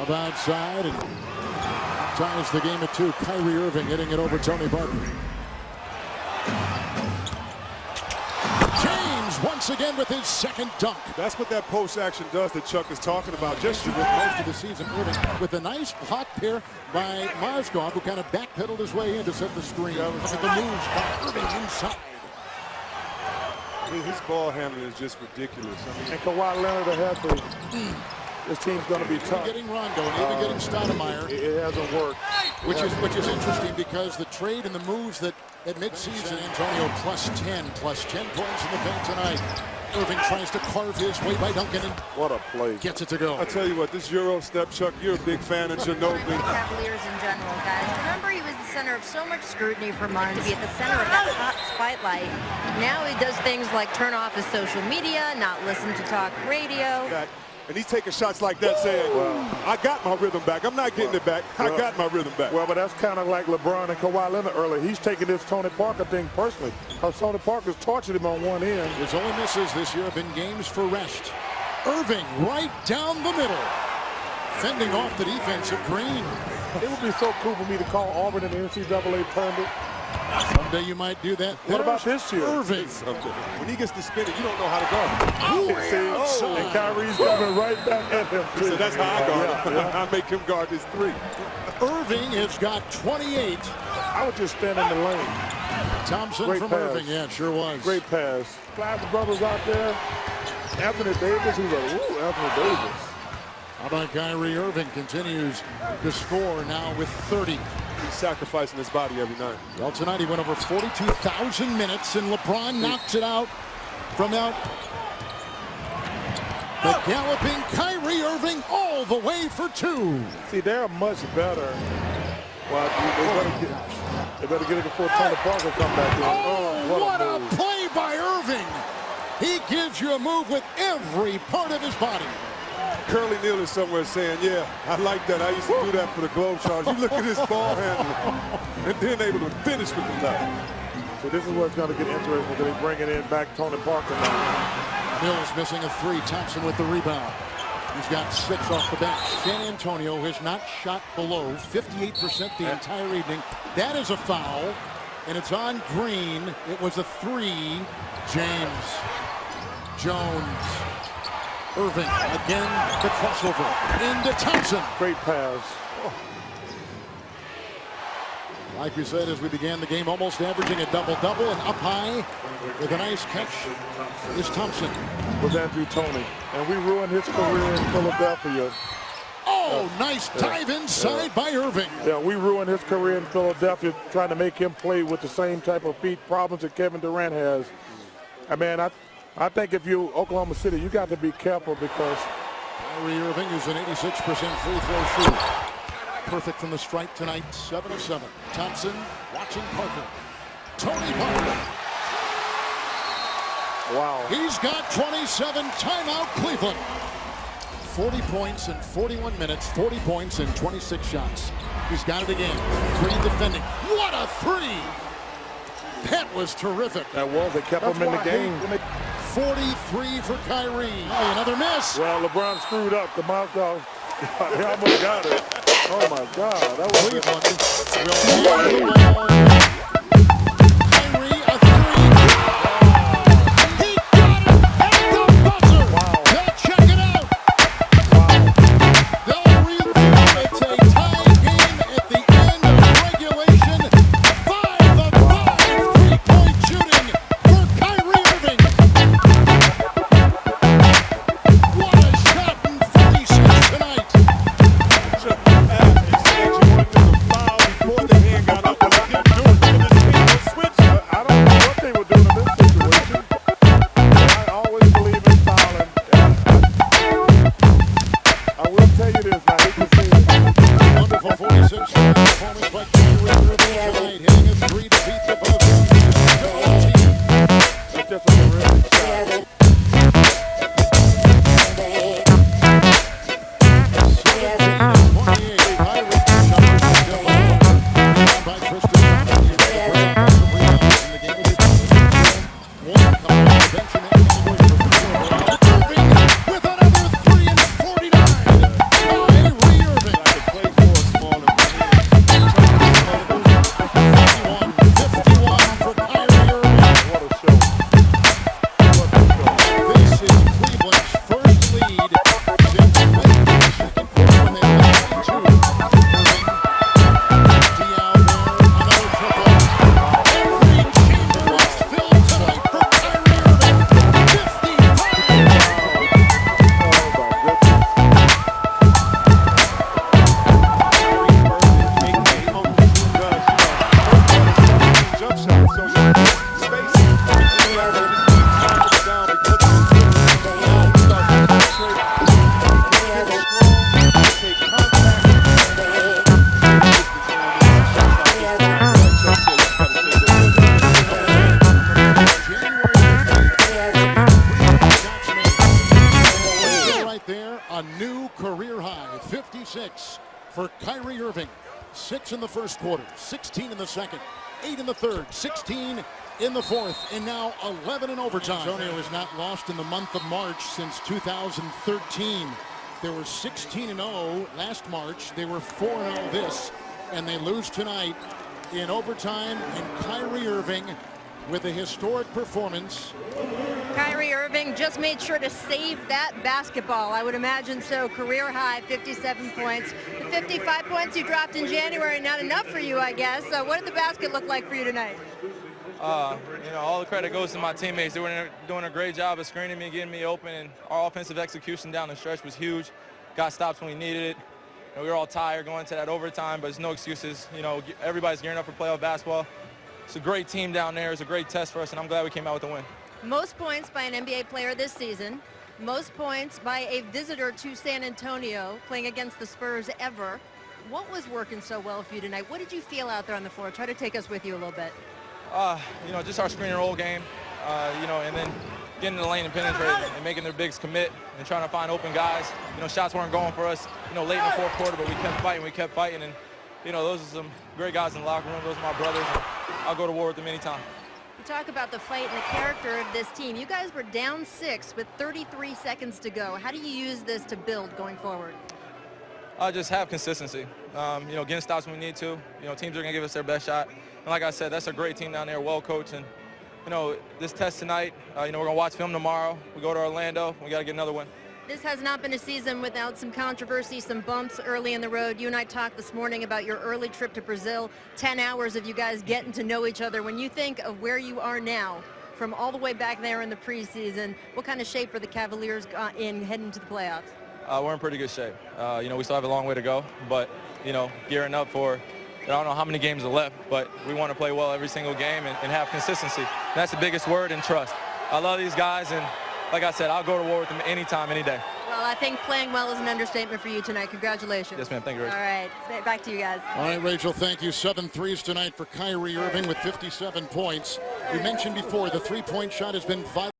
Up outside and ties the game at 2. Kyrie Irving hitting it over Tony Parker. James once again with his second dunk. That's what that post action does that Chuck is talking about. Just With most of the season, Irving with a nice block here by Mozgov, who kind of backpedaled his way in to set the screen. Look at the moves by Irving inside. his ball handling is just ridiculous. I mean, and Kawhi Leonard ahead to this team's going to be tough. Getting Rondo and even getting Stoudemire. It hasn't worked. Which is interesting because the trade and the moves that at midseason, Antonio +10 points in the paint tonight. Irving tries to carve his way by Duncan and what a play. Gets it to go. I tell you what, this Euro step, Chuck, you're a big fan of Ginobili. Cavaliers in general, guys. Remember, he was the center of so much scrutiny for months, to be at the center of that hot spotlight. Now he does things like turn off his social media, not listen to talk radio. And he's taking shots like that saying, I got my rhythm back. I'm not getting it back. I got my rhythm back. Well, but that's kind of like LeBron and Kawhi Leonard earlier. He's taking this Tony Parker thing personally because Tony Parker's tortured him on one end. His only misses this year have been games for rest. Irving right down the middle, fending off the defense of Green. It would be so cool for me to call Auburn in the NCAA tournament. Someday you might do that. What about this year? Irving. When he gets to spin it, you don't know how to guard And Kyrie's coming right back at him. So that's how I guard him. I make him guard his 3. Irving has got 28. I would just stand in the lane. Thompson Great from pass. Irving, yeah, sure was. Great pass. Flash the brothers out there. Anthony Davis, who's like, ooh, Anthony Davis. How about Kyrie Irving continues to score now with 30. He's sacrificing his body every night. Well, tonight he went over 42,000 minutes, and LeBron knocks it out from out. The galloping Kyrie Irving all the way for 2. See, they're much better. Well, they better get it before Tony Parker come back in. Oh, what a move. play by Irving. He gives you a move with every part of his body. Curly Neal is somewhere saying, yeah, I like that. I used to do that for the Globetrotters. You look at his ball handling and then able to finish with the top. So this is what's going to get interesting because they bring it in back Tony Parker now. Mills missing a 3. Thompson with the rebound. He's got 6 off the bench. San Antonio has not shot below 58% the entire evening. That is a foul, and it's on Green. It was a 3. James. Jones. Irving again, the crossover into Thompson. Great pass. Like we said as we began the game, almost averaging a double-double, and up high with a nice catch is Thompson. With Andrew Toney. And we ruined his career in Philadelphia. Oh, nice dive inside by Irving. Yeah, we ruined his career in Philadelphia trying to make him play with the same type of feet problems that Kevin Durant has. I mean, I think if you're Oklahoma City, you got to be careful because Kyrie Irving is an 86% free throw shooter. Perfect from the stripe tonight, 7 of 7. Thompson watching Parker. Tony Parker. wow. He's got 27. Timeout Cleveland. 40 points in 41 minutes, 40 points in 26 shots. He's got it again. Green defending. What a 3! That was terrific. That was. They kept him in the game. 43 for Kyrie. Oh, another miss. Well, LeBron screwed up. The Mozgov. He almost got it. Oh, my God. That was Cleveland will have the ball. Kyrie, a 3. He got it at the buzzer. Wow. They'll check it out. They'll review. It's a tie game at the end of regulation. 5 of 5 3-point shooting for Kyrie Irving. What a shot in 46 tonight. I don't know what they were doing in this situation. I always believe in fouling. I will tell you this. I hate to say it. Wonderful 46 performance by Kyrie Irving tonight, hitting a 3 to beat the buzzer. That's just a terrific shot. With another 3 and 49. Kyrie 56 for Kyrie Irving. 6 in the first quarter, 16 in the second, 8 in the third, 16 in the fourth, and now 11 in overtime. Antonio has not lost in the month of March since 2013. They were 16-0 last March. They were 4-0 this, and they lose tonight in overtime. And Kyrie Irving with a historic performance. Kyrie Irving just made sure to save that basketball. I would imagine so. Career high, 57 points. The 55 points you dropped in January, not enough for you, I guess. What did the basket look like for you tonight? All the credit goes to my teammates. They were doing a great job of screening me, getting me open, and our offensive execution down the stretch was huge. Got stops when we needed it. We were all tired going to that overtime, but there's no excuses. Everybody's gearing up for playoff basketball. It's a great team down there. It's a great test for us, and I'm glad we came out with a win. Most points by an NBA player this season. Most points by a visitor to San Antonio playing against the Spurs ever. What was working so well for you tonight? What did you feel out there on the floor? Try to take us with you a little bit. Just our screen and roll game, and then getting in the lane and penetrating and making their bigs commit and trying to find open guys. Shots weren't going for us, late in the fourth quarter, but we kept fighting, and, those are some great guys in the locker room. Those are my brothers. And I'll go to war with them anytime. You talk about the fight and the character of this team. You guys were down 6 with 33 seconds to go. How do you use this to build going forward? Just have consistency. Getting stops when we need to. Teams are going to give us their best shot. And like I said, that's a great team down there, well coached. And, this test tonight, we're going to watch film tomorrow. We go to Orlando. We got to get another win. This has not been a season without some controversy, some bumps early in the road. You and I talked this morning about your early trip to Brazil, 10 hours of you guys getting to know each other. When you think of where you are now, from all the way back there in the preseason, what kind of shape are the Cavaliers in heading to the playoffs? We're in pretty good shape. We still have a long way to go, but, gearing up for, I don't know how many games are left, but we want to play well every single game and have consistency. And that's the biggest word, and trust. I love these guys, and like I said, I'll go to war with them anytime, any day. Well, I think playing well is an understatement for you tonight. Congratulations. Yes, ma'am. Thank you, Rachel. All right. Back to you guys. All right, Rachel, thank you. 7 threes tonight for Kyrie Irving with 57 points. We mentioned before the three-point shot has been vital.